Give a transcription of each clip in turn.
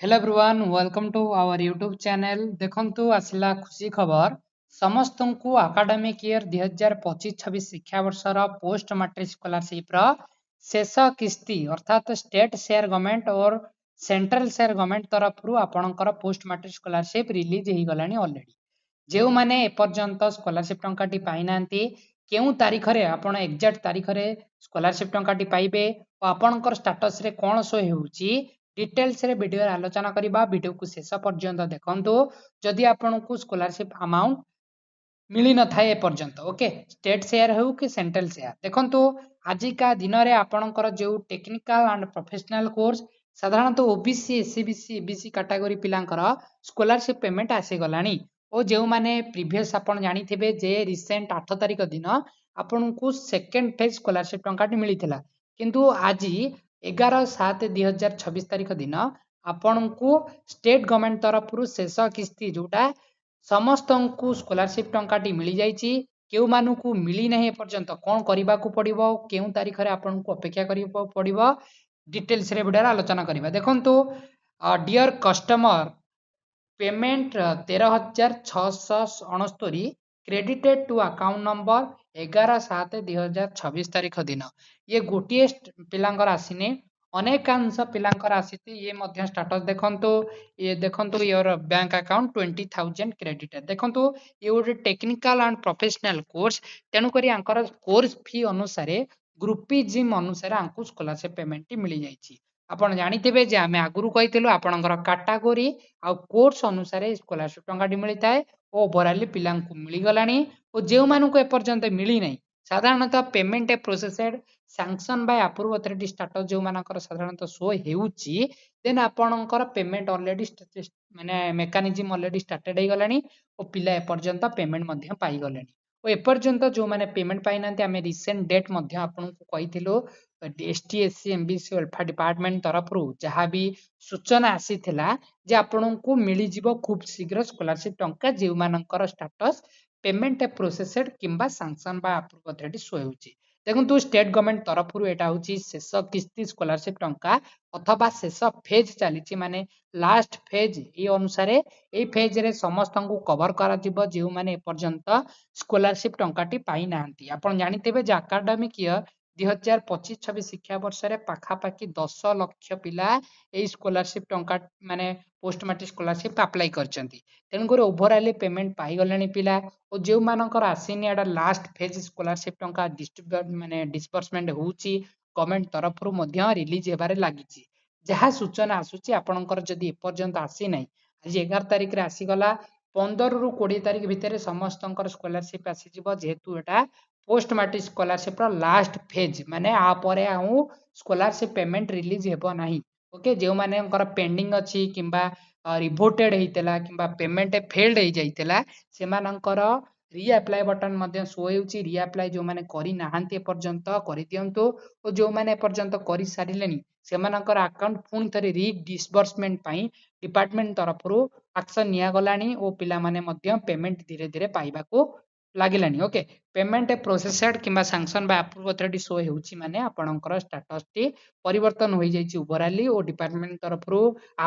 Hello everyone welcome to our YouTube channel देखंतु आसला खुशी खबर समस्त को एकेडमिक ईयर 2025-26 शिक्षा वर्षर पोस्ट मैट्रिक स्कॉलरशिप रो शेष किस्ती अर्थात स्टेट शेयर गवर्नमेंट और सेंट्रल शेयर गवर्नमेंट तरफ आपणकर पोस्ट मैट्रिक स्कॉलरशिप रिलीज हो गलानी ऑलरेडी जो मैंने एपर्यंत स्कॉलरशिप टंकाटी पाई नांती केउ तारीख रे आपण एग्जैक्ट तारीख रे स्कॉलरशिप टंकाटी पाइबे और आपणकर स्टेटस रे कोन शो हेउची डिटेल्स रे वीडियो रे आलोचना करबा वीडियो को शेष पर्यंत देखंतु जदि आपनको स्कॉलरशिप अमाउंट मिली न थाए पर्यंत ओके स्टेट शेयर हो कि सेंट्रल शेयर देखंतु आजिका दिन रे आपणकर जो टेक्निकल एंड प्रोफेशनल कोर्स साधारणतः ओबीसी एससीबीसी बीसी कैटेगरी पिलांकर स्कॉलरशिप पेमेंट आसी गलानी और जो माने प्रीवियस आपण जानिथिबे जे रिसेंट 8 तारिख दिन आपनको सेकंड फेज स्कॉलरशिप टंकाटी मिलिथिला किंतु आज 11/7/2026 तारिख दिन आपनको स्टेट गवर्नमेंट तरफ शेष किस्ती जोटा समस्त को स्कॉलरशिप टंकाटी मिली जाइए केउ मानकु मिली नहीं पर्यंत कौन करने को पड़ो केउ तारीख रे आपको अपेक्षा करिबो पड़िबो डिटेल्स रे वीडियो आलोचना करबा देखंतु dear customer payment 13,669 credited to account number 11/7/2026 तारीख दिन ये गोटे पिलांकर आसीने अनेकांश पिलांकर आसीती ये मध्य स्टेटस देखंतु ये देखंतु योर बैंक अकाउंट 20,000 क्रेडिटेड देखंतु ये गोटे टेक्निकल एंड प्रोफेशनल कोर्स तेणु करी आंकर कोर्स फी अनुसार ग्रुपिज्म अनुसार आंकु स्कॉलरशिप पेमेंट मिली जाइए आपण जानिथिबे जे आमे आगुरु कहिथिलु आपणकर कैटेगरी आ कोर्स अनुसार स्कॉलरशिप टंकाटी मिलता है ओवरऑल पिलांकु मिली गलानी और जे मानकु एपर्यंत मिली नहीं साधारणतः payment processed sanction by approve authority status जो मानकर साधारणतः शो हेउची देन आपणकर पेमेंट ऑलरेडी माने मेकानिज्म ऑलरेडी स्टार्टेड हो गलानी और पिला एपर्यंत पेमेंट मध्य पाई गलेनी और एपर्यंत जो माने पेमेंट पाई नांती आमे रिसेंट डेट मध्य आपनकु कहिथिलु ST SC MBC alpha department तरफ जहाँ भी सूचना आसी जे आपको मिल खूब शीघ्र स्कॉलरशिप टंका जो मानकर स्टेटस पेमेंट प्रोसेसड किंबा sanction by approve authority show होउची देखंतु स्टेट गवर्नमेंट तरफ एटा होची शेष किस्ती स्कॉलरशिप टंका अथवा शेष फेज चली माने लास्ट फेज ये अनुसार ए फेज रे समस्त को कवर करा जिवो जे माने पर्यंत स्कॉलरशिप टंकाटी पाई नांती आपण जानिथिबे जे एकेडमिक ईयर 2025-26 शिक्षा वर्ष रे पाखापाखि 10 लक्ष पिला ए स्कॉलरशिप टंका माने पोस्ट मैट्रिक स्कॉलरशिप अप्लाई करचंती तेणुकर ओवरऑल पेमेंट पाई गलानी पिला और जो मानकर आसीनी एडा लास्ट फेज स्कॉलरशिप टंका डिस्ट्रीब्यूट माने डिस्बर्समेंट होउची गवर्नमेंट तरफ मध्य रिलीज हेबारे लागिची जहाँ सूचना आसुची आपणकर जदि एपर्यंत आसी नाही आज 11 तारिख रे आसी गला 15 रु 20 तारिख भितर समस्तंकर स्कॉलरशिप आसी जिवो जेहेतु एटा post matric scholarship last phase माने आपर आउ स्कॉलरशिप पेमेंट रिलीज हेबो नाही ओके जो माने पेंडिंग अच्छी किंबा रिवोटेड होइतला किंबा पेमेंट फेल्ड हो जाइतला सेमानंकर रीअप्लाई बटन मध्य शो होउची रीअप्लाई जो माने करि नाहंती पर्यंत करि दियंतु और जो माने पर्यंत करि सारिलेनी सेमानंकर अकाउंट पुणी थरे री डिस्बर्समेंट पई डिपार्टमेंट तरफ एक्शन निया गलानी और पिला माने मध्य पेमेंट धीरे धीरे पाइबा को लागिलानी ओके पेमेंट प्रोसेसड किंबा sanction by approve authority show हेउची माने आपणकर स्टेटस टी परिवर्तन हो जाइए ओवरऑली और डिपार्टमेंट तरफ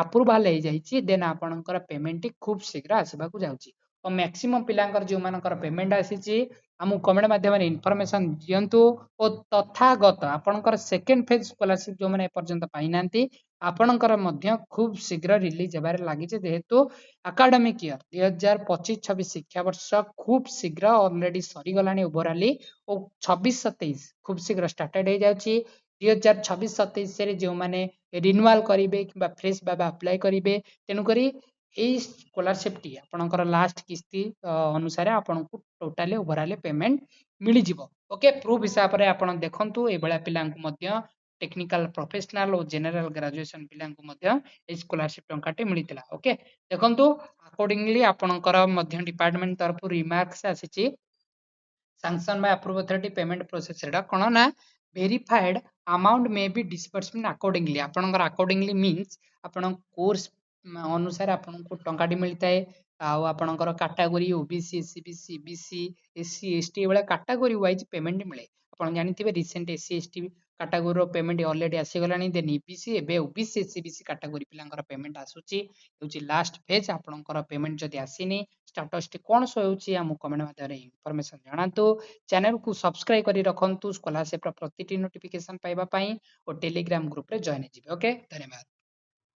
अप्रूवाल हो जाइए देन आपणकर पेमेंट खूब शीघ्र आसवाक जाउची और मैक्सिमम पिलांकर जो मानकर पेमेंट आसीची आमु कमेंट माध्यम इनफॉरमेशन दियंतु और तथागत आपणकर सेकंड फेज स्कॉलरशिप जो माने पर्यंत पाई नांती आपणकर मध्य खूब शीघ्र रिलीज हेबारे लागिचे जेहेतु एकेडमिक ईयर 2025-26 शिक्षा वर्ष खूब शीघ्र ऑलरेडी सरी गलानी ओवरऑली और 26-27 खूब शीघ्र स्टार्टेड हो जाउची 2026-27 रे जो माने रिन्यूअल करिवे किबा फ्रेश बाबा अप्लाई करिवे तेनुकरी এই ସ୍କଲାରସିପଟି ଆପଣଙ୍କର ଲାଷ୍ଟ କିସ୍ତି ଅନୁସାରେ ଆପଣଙ୍କୁ ଟୋଟାଲି ଓଭରऑल पेमेंट ମିଳିଯିବ ଓକେ ପ୍ରୁଫ ହିସାବରେ ଆପଣ ଦେଖନ୍ତୁ ଏଭଳିଆ ପିଲାଙ୍କୁ ମଧ୍ୟ टेक्निकल प्रोफेशनल और जनरल ग्रेजुएशन पिलाଙ୍କୁ ମଧ୍ୟ এই ସ୍କଲାରସିପ ଟଙ୍କାଟି ମିଳିଥିଲା ଓକେ ଦେଖନ୍ତୁ अकॉर्डिंगली ଆପଣଙ୍କର ମଧ୍ୟ डिपार्टमेंट तरफ रिमार्क्स ଆସିଛି sanction by approve authority payment process एटा कोन ना verified amount may be disbursement accordingly आपणकर accordingly means आपण कोर्स अनुसार आपको टंकाटी मिलता है आपणकर category OBC SCBC BC SC ST वाला कैटेगरी वाइज पेमेंट मिले आप जानिथिबे रिसेंट एससी एसटी କାଟାଗୋରୀର ପେମେଣ୍ଟ ଅଲରେଡି ଆସିଗଲାଣି ଦେନ୍ ଇବିସି ଏବେ ଓବିସି ଏସସିବିସି କାଟାଗୋରୀ ପିଲାଙ୍କର ପେମେଣ୍ଟ ଆସୁଛି ହେଉଛି ଲାଷ୍ଟ ଫେଜ୍ ଆପଣଙ୍କର ପେମେଣ୍ଟ ଯଦି ଆସିନି ଷ୍ଟାଟସଟି କ'ଣ ଶୋ ହେଉଛି ଆମକୁ କମେଣ୍ଟ ମାଧ୍ୟମରେ ଇନଫର୍ମେସନ୍ ଜଣାନ୍ତୁ ଚ୍ୟାନେଲକୁ ସବସ୍କ୍ରାଇବ କରି ରଖନ୍ତୁ ସ୍କଲାରସିପ୍ର ପ୍ରତିଟି ନୋଟିଫିକେସନ୍ ପାଇବା ପାଇଁ ଓ ଟେଲିଗ୍ରାମ ଗ୍ରୁପରେ ଜଏନ୍ ହେଇଯିବେ ଓକେ ଧନ୍ୟବାଦ।